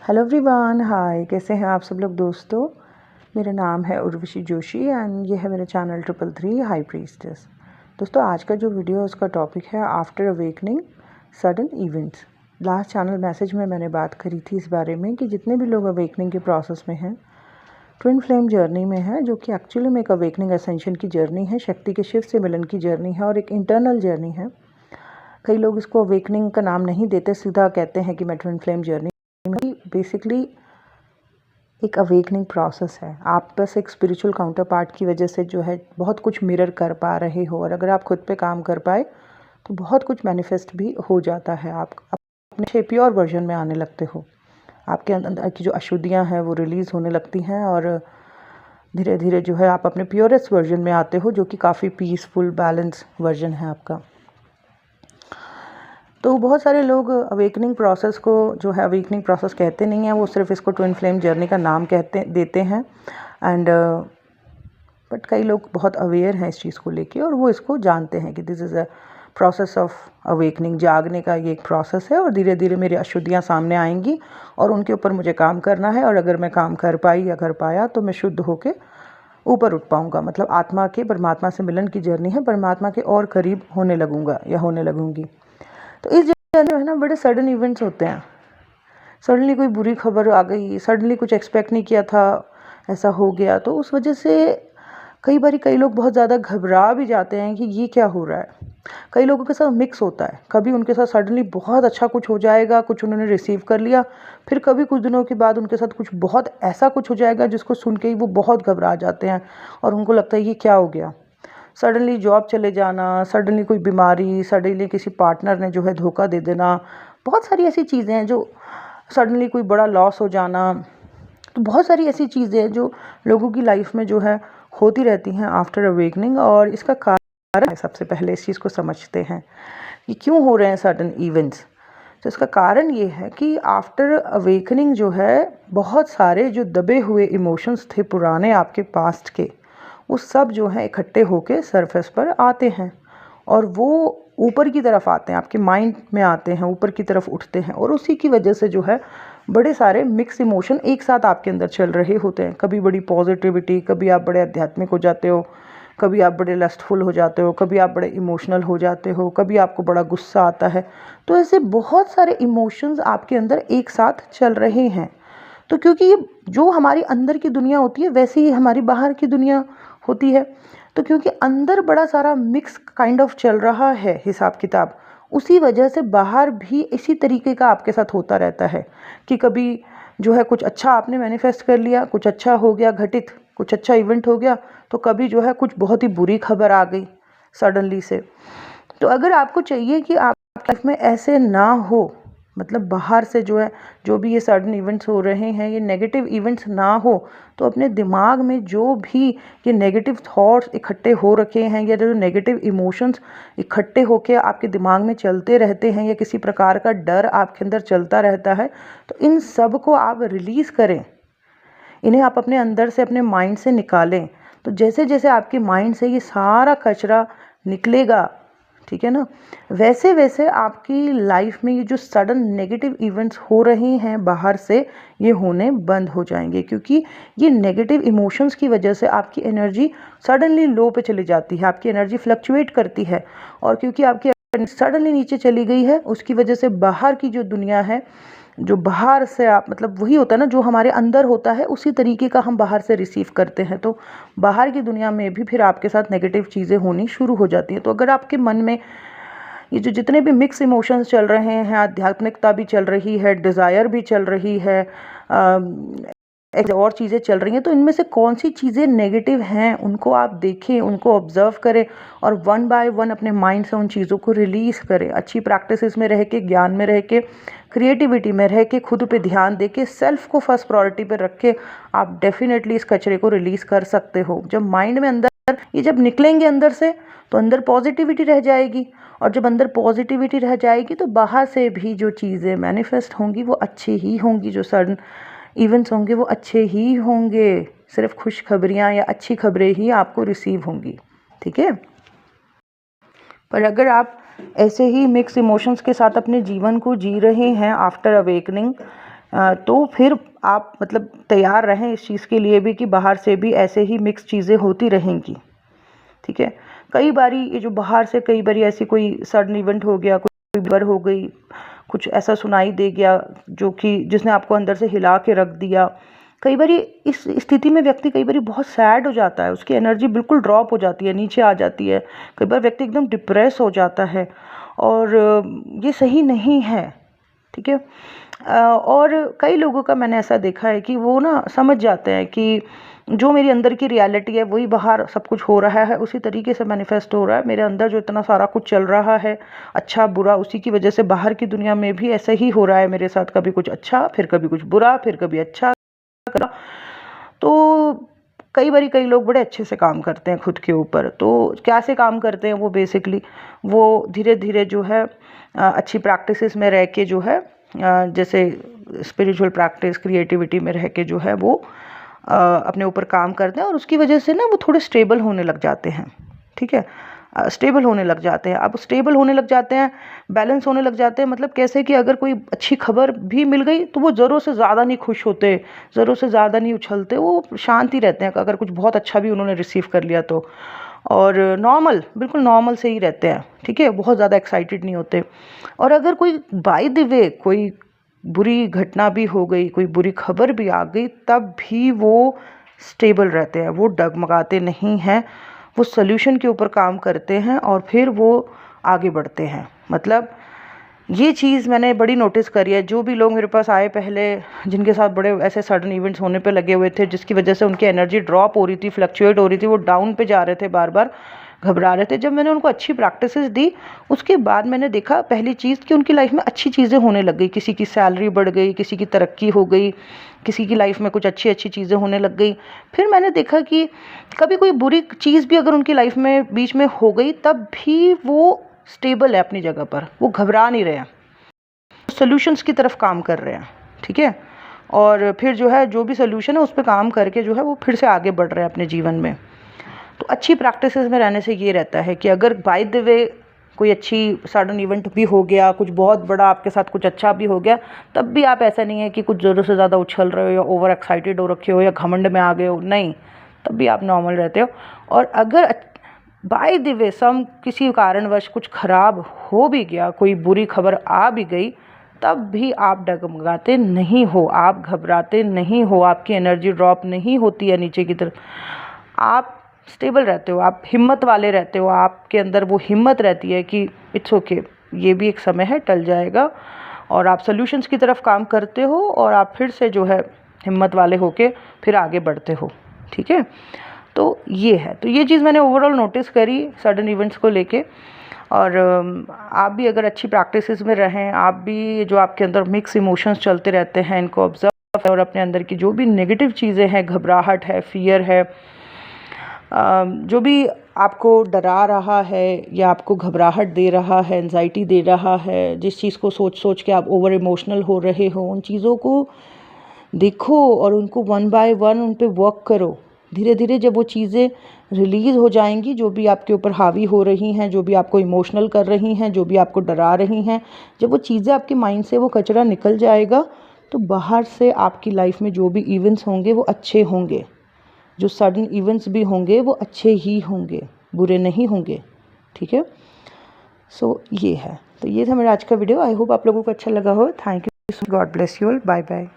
Hello everyone, हाय। कैसे हैं आप सब लोग दोस्तों। मेरा नाम है उर्वशी जोशी एंड ये है मेरा चैनल 333 हाई प्रीस्टेस। दोस्तों, आज का जो वीडियो है उसका टॉपिक है after awakening sudden events. Last channel message में मैंने बात करी थी इस बारे में कि जितने भी लोग अवेकनिंग के प्रोसेस में हैं, ट्विन फ्लेम जर्नी में है, जो कि एक्चुअली में एक अवेकनिंग असेंशन की जर्नी है, शक्ति के शिव से मिलन की जर्नी है और एक इंटरनल जर्नी है। कई लोग इसको अवेकनिंग का नाम नहीं देते, सीधा कहते हैं कि मैं ट्विन फ्लेम जर्नी। बेसिकली एक अवेकनिंग प्रोसेस है। आप बस एक स्पिरिचुअल काउंटर पार्ट की वजह से जो है बहुत कुछ मिरर कर पा रहे हो, और अगर आप खुद पे काम कर पाए तो बहुत कुछ मैनिफेस्ट भी हो जाता है। आप अपने प्योर वर्जन में आने लगते हो, आपके अंदर की जो अशुद्धियाँ हैं वो रिलीज़ होने लगती हैं और धीरे धीरे जो है आप अपने प्योरेस्ट वर्जन में आते हो, जो कि काफ़ी पीसफुल बैलेंस वर्जन है आपका। तो बहुत सारे लोग अवेकनिंग प्रोसेस को जो है अवेकनिंग प्रोसेस कहते नहीं हैं, वो सिर्फ इसको ट्विन फ्लेम जर्नी का नाम देते हैं। एंड बट कई लोग बहुत अवेयर हैं इस चीज़ को लेके, और वो इसको जानते हैं कि this is a process of awakening. जागने का ये एक प्रोसेस है और धीरे धीरे मेरी अशुद्धियाँ सामने आएंगी और उनके ऊपर मुझे काम करना है, और अगर मैं काम कर पाई या कर पाया तो मैं शुद्ध होके ऊपर उठ पाऊँगा। मतलब आत्मा के परमात्मा से मिलन की जर्नी है, परमात्मा के और करीब होने लगूँगा या होने लगूँगी। तो इस जर्नी में ना बड़े सडन इवेंट्स होते हैं। सडनली कोई बुरी खबर आ गई, सडनली कुछ एक्सपेक्ट नहीं किया था, ऐसा हो गया, तो उस वजह से कई लोग बहुत ज़्यादा घबरा भी जाते हैं कि ये क्या हो रहा है। कई लोगों के साथ मिक्स होता है, कभी उनके साथ सडनली बहुत अच्छा कुछ हो जाएगा, कुछ उन्होंने रिसीव कर लिया, फिर कभी कुछ दिनों के बाद उनके साथ कुछ बहुत ऐसा कुछ हो जाएगा जिसको सुन के ही वो बहुत घबरा जाते हैं और उनको लगता है ये क्या हो गया। सडनली जॉब चले जाना, सडनली कोई बीमारी, सडनली किसी पार्टनर ने जो है धोखा दे देना, बहुत सारी ऐसी चीज़ें हैं जो सडनली कोई बड़ा लॉस हो जाना। तो बहुत सारी ऐसी चीज़ें हैं जो लोगों की लाइफ में जो है होती रहती हैं आफ्टर अवेकनिंग, और इसका कारण सबसे पहले इस चीज़ को समझते हैं कि क्यों हो रहे हैं सडन इवेंट्स। तो इसका कारण ये है कि आफ्टर अवेकनिंग जो है बहुत सारे जो दबे हुए इमोशंस थे पुराने आपके पास्ट के, वो सब जो है इकट्ठे होके सरफेस पर आते हैं और वो ऊपर की तरफ आते हैं, आपके माइंड में आते हैं, ऊपर की तरफ उठते हैं, और उसी की वजह से जो है बड़े सारे मिक्स इमोशन एक साथ आपके अंदर चल रहे होते हैं। कभी बड़ी पॉजिटिविटी, कभी आप बड़े आध्यात्मिक हो जाते हो, कभी आप बड़े लस्टफुल हो जाते हो, कभी आप बड़े इमोशनल हो जाते हो, कभी आपको बड़ा गुस्सा आता है। तो ऐसे बहुत सारे इमोशंस आपके अंदर एक साथ चल रहे हैं। तो क्योंकि ये जो हमारी अंदर की दुनिया होती है वैसे ही हमारी बाहर की दुनिया होती है, तो क्योंकि अंदर बड़ा सारा मिक्स काइंड ऑफ चल रहा है हिसाब किताब, उसी वजह से बाहर भी इसी तरीके का आपके साथ होता रहता है कि कभी जो है कुछ अच्छा आपने मैनिफेस्ट कर लिया, कुछ अच्छा हो गया घटित, कुछ अच्छा इवेंट हो गया, तो कभी जो है कुछ बहुत ही बुरी खबर आ गई सडनली से। तो अगर आपको चाहिए कि आपकी लाइफ में ऐसे ना हो, मतलब बाहर से जो है जो भी ये सडन इवेंट्स हो रहे हैं ये नेगेटिव इवेंट्स ना हो, तो अपने दिमाग में जो भी ये नेगेटिव थॉट्स इकट्ठे हो रखे हैं या जो नेगेटिव इमोशंस इकट्ठे होके आपके दिमाग में चलते रहते हैं या किसी प्रकार का डर आपके अंदर चलता रहता है, तो इन सब को आप रिलीज़ करें, इन्हें आप अपने अंदर से अपने माइंड से निकालें। तो जैसे जैसे आपके माइंड से ये सारा कचरा निकलेगा, ठीक है ना, वैसे वैसे आपकी लाइफ में ये जो सडन नेगेटिव इवेंट्स हो रहे हैं बाहर से, ये होने बंद हो जाएंगे। क्योंकि ये नेगेटिव इमोशंस की वजह से आपकी एनर्जी सडनली लो पे चली जाती है, आपकी एनर्जी फ्लक्चुएट करती है, और क्योंकि आपकी सडनली नीचे चली गई है उसकी वजह से बाहर की जो दुनिया है, जो बाहर से आप मतलब वही होता है ना जो हमारे अंदर होता है उसी तरीके का हम बाहर से रिसीव करते हैं, तो बाहर की दुनिया में भी फिर आपके साथ नेगेटिव चीज़ें होनी शुरू हो जाती हैं। तो अगर आपके मन में ये जो जितने भी मिक्स इमोशंस चल रहे हैं, आध्यात्मिकता भी चल रही है, डिज़ायर भी चल रही है, और चीज़ें चल रही हैं, तो इनमें से कौन सी चीज़ें नेगेटिव हैं उनको आप देखें, उनको ऑब्जर्व करें और वन बाय वन अपने माइंड से उन चीज़ों को रिलीज़ करें। अच्छी प्रैक्टिसेस में रह के, ज्ञान में रह के, क्रिएटिविटी में रह के, खुद पे ध्यान दे के, सेल्फ को फर्स्ट प्रायोरिटी पर रख के आप डेफिनेटली इस कचरे को रिलीज़ कर सकते हो। जब माइंड में अंदर ये जब निकलेंगे अंदर से, तो अंदर पॉजिटिविटी रह जाएगी, और जब अंदर पॉजिटिविटी रह जाएगी तो बाहर से भी जो चीज़ें मैनिफेस्ट होंगी वो अच्छी ही होंगी, जो सडन इवेंट्स होंगे वो अच्छे ही होंगे, सिर्फ खुशखबरियाँ या अच्छी खबरें ही आपको रिसीव होंगी, ठीक है। पर अगर आप ऐसे ही मिक्स इमोशंस के साथ अपने जीवन को जी रहे हैं आफ्टर अवेकनिंग, तो फिर आप मतलब तैयार रहें इस चीज़ के लिए भी कि बाहर से भी ऐसे ही मिक्स चीज़ें होती रहेंगी, ठीक है। कई बारी ये जो बाहर से कई बारी ऐसी कोई सडन इवेंट हो गया, कोई बर हो गई, कुछ ऐसा सुनाई दे गया जो कि जिसने आपको अंदर से हिला के रख दिया। कई बारी इस स्थिति में व्यक्ति कई बारी बहुत सैड हो जाता है, उसकी एनर्जी बिल्कुल ड्रॉप हो जाती है, नीचे आ जाती है। कई बार व्यक्ति एकदम डिप्रेस हो जाता है और ये सही नहीं है, ठीक है। और कई लोगों का मैंने ऐसा देखा है कि वो ना समझ जाते हैं कि जो मेरी अंदर की रियलिटी है वही बाहर सब कुछ हो रहा है, उसी तरीके से मैनिफेस्ट हो रहा है। मेरे अंदर जो इतना सारा कुछ चल रहा है, अच्छा बुरा, उसी की वजह से बाहर की दुनिया में भी ऐसा ही हो रहा है मेरे साथ। कभी कुछ अच्छा, फिर कभी कुछ बुरा, फिर कभी अच्छा। तो कई बारी कई लोग बड़े अच्छे से काम करते हैं खुद के ऊपर। तो क्या से काम करते हैं वो, बेसिकली वो धीरे धीरे जो है अच्छी प्रैक्टिसेस में रह के जो है जैसे स्पिरिचुअल प्रैक्टिस, क्रिएटिविटी में रह के जो है वो अपने ऊपर काम करते हैं और उसकी वजह से ना वो थोड़े स्टेबल होने लग जाते हैं, ठीक है। स्टेबल होने लग जाते हैं। अब स्टेबल होने लग जाते हैं, बैलेंस होने लग जाते हैं, मतलब कैसे कि अगर कोई अच्छी खबर भी मिल गई तो वो ज़रूरत से ज़्यादा नहीं खुश होते, ज़रूरत से ज़्यादा नहीं उछलते, वो शांत ही रहते हैं अगर कुछ बहुत अच्छा भी उन्होंने रिसीव कर लिया तो। और नॉर्मल, बिल्कुल नॉर्मल से ही रहते हैं, ठीक है, बहुत ज़्यादा एक्साइटेड नहीं होते। और अगर कोई बाय द वे कोई बुरी घटना भी हो गई, कोई बुरी खबर भी आ गई, तब भी वो स्टेबल रहते हैं, वो डगमगाते नहीं हैं, वो सॉल्यूशन के ऊपर काम करते हैं और फिर वो आगे बढ़ते हैं। मतलब ये चीज़ मैंने बड़ी नोटिस करी है। जो भी लोग मेरे पास आए पहले, जिनके साथ बड़े ऐसे सडन इवेंट्स होने पे लगे हुए थे, जिसकी वजह से उनकी एनर्जी ड्रॉप हो रही थी, फ्लक्चुएट हो रही थी, वो डाउन पे जा रहे थे, बार बार घबरा रहे थे, जब मैंने उनको अच्छी प्रैक्टिसेस दी उसके बाद मैंने देखा पहली चीज़ कि उनकी लाइफ में अच्छी चीज़ें होने लग गई। किसी की सैलरी बढ़ गई, किसी की तरक्की हो गई, किसी की लाइफ में कुछ अच्छी अच्छी चीज़ें होने लग गई। फिर मैंने देखा कि कभी कोई बुरी चीज़ भी अगर उनकी लाइफ में बीच में हो गई तब भी वो स्टेबल है अपनी जगह पर, वो घबरा नहीं रहे हैं, सॉल्यूशंस की तरफ काम कर रहे हैं, ठीक है। और फिर जो है जो भी सॉल्यूशन है उस पर काम करके जो है वो फिर से आगे बढ़ रहे हैं अपने जीवन में। तो अच्छी प्रैक्टिसेस में रहने से ये रहता है कि अगर बाय द वे कोई अच्छी सडन इवेंट भी हो गया, कुछ बहुत बड़ा आपके साथ कुछ अच्छा भी हो गया, तब भी आप ऐसा नहीं है कि कुछ ज़रूरत से ज़्यादा उछल रहे हो या ओवर एक्साइटेड हो रखे हो या घमंड में आ गए हो, नहीं, तब भी आप नॉर्मल रहते हो। और अगर बाय द वे सम किसी कारणवश कुछ ख़राब हो भी गया, कोई बुरी खबर आ भी गई, तब भी आप डगमगाते नहीं हो, आप घबराते नहीं हो, आपकी एनर्जी ड्रॉप नहीं होती है नीचे की तरफ, आप स्टेबल रहते हो, आप हिम्मत वाले रहते हो, आपके अंदर वो हिम्मत रहती है कि इट्स ओके, ये भी एक समय है, टल जाएगा। और आप सॉल्यूशंस की तरफ काम करते हो और आप फिर से जो है हिम्मत वाले होके फिर आगे बढ़ते हो, ठीक है। तो ये है, तो ये चीज़ मैंने ओवरऑल नोटिस करी सडन इवेंट्स को लेके। और आप भी अगर अच्छी प्रैक्टिसेस में रहें, आप भी जो आपके अंदर मिक्स इमोशंस चलते रहते हैं इनको ऑब्जर्व और अपने अंदर की जो भी नेगेटिव चीज़ें हैं, घबराहट है, फियर है, जो भी आपको डरा रहा है या आपको घबराहट दे रहा है, एंजाइटी दे रहा है, जिस चीज़ को सोच सोच के आप ओवर इमोशनल हो रहे हो, उन चीज़ों को देखो और उनको वन बाय वन उन पे वर्क करो। धीरे धीरे जब वो चीज़ें रिलीज़ हो जाएंगी, जो भी आपके ऊपर हावी हो रही हैं, जो भी आपको इमोशनल कर रही हैं, जो भी आपको डरा रही हैं, जब वो चीज़ें आपके माइंड से वो कचरा निकल जाएगा तो बाहर से आपकी लाइफ में जो भी इवेंट्स होंगे वो अच्छे होंगे। जो सडन इवेंट्स भी होंगे वो अच्छे ही होंगे, बुरे नहीं होंगे, ठीक है। सो ये है, तो ये था मेरा आज का वीडियो। आई होप आप लोगों को अच्छा लगा हो। Thank you, God bless you all, bye bye.